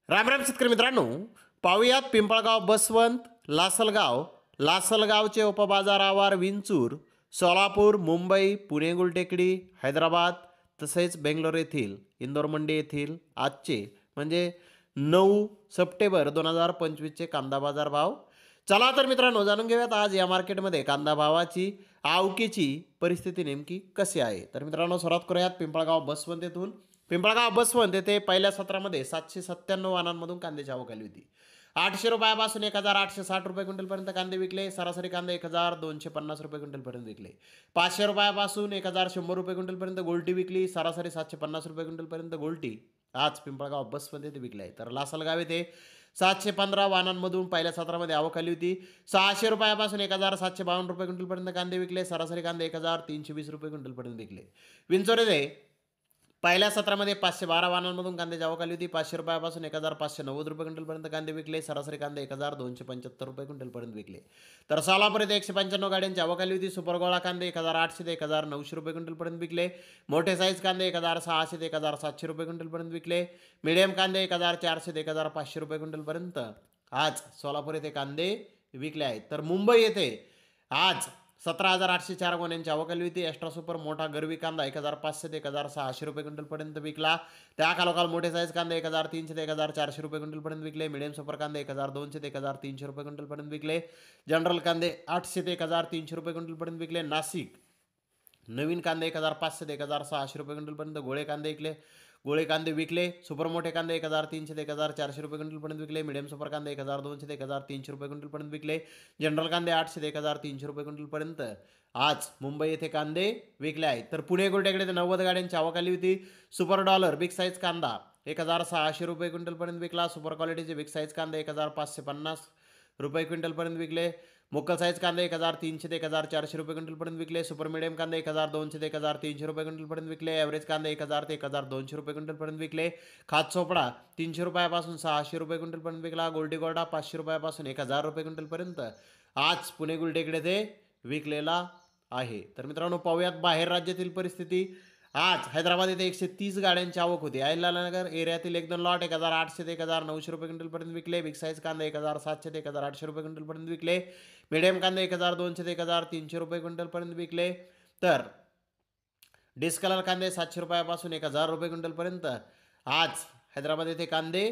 राम राम शेतकरी मित्रांनो, पाहुयात पिंपळगाव बसवंत, लासलगावचे उपबाजार आवार विंचूर, सोलापूर, मुंबई, पुणे गुलटेकडी, हैदराबाद तसेच बेंगलोर येथील इंदोर मंडी येथील आजचे म्हणजे 9 सप्टेंबर 2025चे कांदा बाजार भाव. चला तर मित्रांनो, जाणून घेऊयात आज या मार्केटमध्ये कांदा भावाची आवकेची परिस्थिती नेमकी कशी आहे. तर मित्रांनो, सुरुवात करूयात पिंपळगाव बसवंत येथून. पिंपळगाव बसवंत येथे पहिल्या सत्रामध्ये 797 वाहनांमधून कांद्याची आवक आली होती. 800 रुपयापासून 1860 रुपये क्विंटलपर्यंत कांदे विकले. सरासरी कांदे 1250 रुपये क्विंटलपर्यंत विकले. 500 रुपयापासून 1100 रुपये क्विंटलपर्यंत गोल्टी विकली. सरासरी 750 रुपये क्विंटलपर्यंत गोल्टी आज पिंपळगाव बसवंत येथे विकले आहे. तर लासलगाव येथे 715 वाहनांमधून पहिल्या सत्रामध्ये आवक आली होती. 600 रुपयापासून 1752 रुपये क्विंटलपर्यंत कांदे विकले. सरासरी कांदे 1320 रुपये क्विंटलपर्यंत विकले. विंचोर येथे पहिल्या सत्रामध्ये 512 वाहनांमधून कांद्याची आवक आली होती. 500 रुपयापासून 1590 रुपये क्विंटलपर्यंत कांदे विकले. सरासरी कांदे 1275 रुपये क्विंटलपर्यंत विकले. तर सोलापूर येथे 195 गाड्यांची आवक आली होती. सुपर गोळा कांदे 1800 ते 1900 रुपये क्विंटलपर्यंत विकले. मोठे साईज कांदे 1600 ते 1700 रुपये क्विंटलपर्यंत विकले. मिडियम कांदे 1400 ते 1500 रुपये क्विंटलपर्यंत आज सोलापूर येथे कांदे विकले आहेत. तर मुंबई येथे आज 17,804 गोण्यांची आवक आली होती. एक्स्ट्रा सुपर मोठा गरवी कांदा 1500 ते 1600 रुपये क्विंटलपर्यंत विकला. त्या खालोखाल मोठे साईज कांदे 1300 ते 1400 रुपये क्विंटलपर्यंत विकले. मिडियम सुपर कांदे 1200 ते 1300 रुपये क्विंटलपर्यंत विकले. जनरल कांदे 800 ते 1300 रुपये क्विंटलपर्यंत विकले. नाशिक नवीन कांदे 1500 ते 1600 रुपये क्विंटलपर्यंत गोळे कांदे विकले. सुपर मोठे कांदे 1300 ते 1400 रुपये क्विंटलपर्यंत विकले. मिडियम सुपर कांदे 1200 ते 1300 रुपये क्विंटलपर्यंत विकले. जनरल कांदे 800 ते 1300 रुपये क्विंटलपर्यंत आज मुंबई येथे कांदे विकले आहेत. तर पुणे गुलटेकडे 90 गाड्यांची आवक आली होती. सुपर डॉलर बिग साईज कांदा 1600 रुपये क्विंटलपर्यंत विकला. सुपर क्वालिटीचे बिग साईज कांदे 1550 रुपये क्विंटलपर्यंत विकले. मोकल साईज कांदे 1300 ते 1400 रुपये क्विंटलपर्यंत विकले. सुपर मिडियम कांदे 1200 ते 1300 रुपये क्विंटलपर्यंत विकले. ॲव्हरेज कांदे 1000 ते 1200 रुपये क्विंटलपर्यंत विकले. खात चोपडा 300 रुपयापासून 600 रुपये क्विंटलपर्यंत विकला. गोल्डी गोल्डा 500 रुपयापासून 1000 रुपये क्विंटलपर्यंत आज पुणे गुलटेकडे ते विकलेला आहे. तर मित्रांनो, पाहूयात बाहेर राज्यातील परिस्थिती. आज हैदराबाद येथे 130 गाड्यांची आवक होती. अहिल्यानगर एरियातील 1-2 लॉट 1800 ते 1900 रुपये क्विंटलपर्यंत विकले. बिग साईज कांदे 1700 ते 1800 रुपये क्विंटलपर्यंत विकले. मिडियम कांदे 1200 ते 1300 रुपये क्विंटलपर्यंत विकले. तर डिस्कलर कांदे 700 रुपयापासून 1000 रुपये क्विंटलपर्यंत आज हैदराबाद येथे कांदे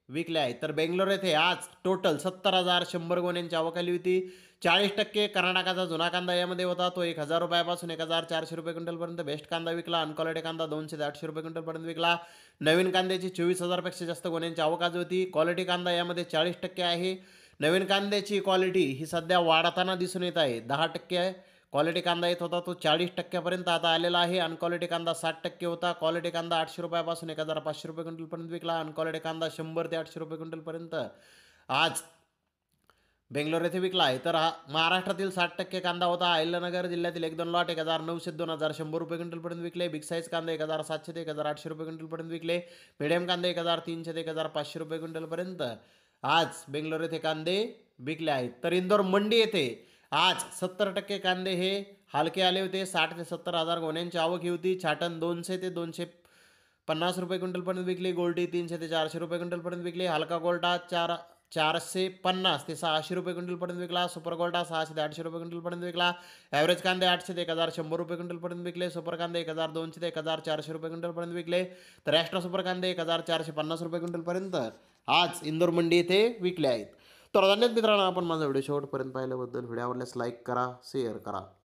विकले आहेत. तर बेंगलोर येथे आज टोटल 70,100 गोण्यांची आवक आली होती. 40% कर्नाटकाचा जुना कांदा यामध्ये होता. तो 1000 रुपयापासून 1400 रुपये क्विंटलपर्यंत बेस्ट कांदा विकला. अनक्वालिटी कांदा 200 ते 800 रुपये क्विंटलपर्यंत विकला. नवीन कांद्याची 24,000पेक्षा जास्त गोण्यांची आवक आज होती. क्वालिटी कांदा यामध्ये 40% आहे. नवीन कांद्याची क्वालिटी ही सध्या वाढताना दिसून येत आहे. 10% आहे क्वालिटी कांदा येत होता, तो 40%पर्यंत आता आलेला आहे. अनक्वालिटी कांदा 60% होता. क्वालिटी कांदा 800 रुपयापासून 1500 रुपये क्विंटलपर्यंत विकला. अनक्वालिटी कांदा 100 ते 800 रुपये क्विंटलपर्यंत आज बेंगलोर येथे विकला आहे. तर हा महाराष्ट्रातील 60% कांदा होता. अहिल्यानगर जिल्ह्यातील 1-2 लॉट 1900 ते 2100 रुपये क्विंटलपर्यंत विकले. बिग साईज कांदे 1700 ते 1800 रुपये क्विंटलपर्यंत विकले. मिडियम कांदे 1300 ते 1500 रुपये क्विंटलपर्यंत आज बेंगलोर येथे कांदे विकले आहेत. तर इंदोर मंडी येथे आज 70% कांदे हे हलके आले होते. 60 ते 70 हजार गोण्यांची आवक ही होती. छाटण 200 ते 250 रुपये क्विंटलपर्यंत विकली. गोल्डी 300 ते 400 रुपये क्विंटलपर्यंत विकली. हलका गोल्डा 450 ते 600 रुपये क्विंटलपर्यंत विकला. सुपर गोल्डा 600 ते 800 रुपये क्विंटलपर्यंत विकला. ॲव्हरेज कांदे 800 ते 1100 रुपये क्विंटलपर्यंत विकले. सुपर कांदे 1200 ते 1400 रुपये क्विंटलपर्यंत विकले. तर एक्स्ट्रा सुपर कांदे 1450 रुपये क्विंटलपर्यंत आज इंदोर मंडी येथे विकले आहेत. तर धन्यवाद मित्रांनो, आपण माझा व्हिडिओ शेवटपर्यंत पाहिल्याबद्दल. व्हिडिओ आवडल्यास लाईक करा, शेअर करा.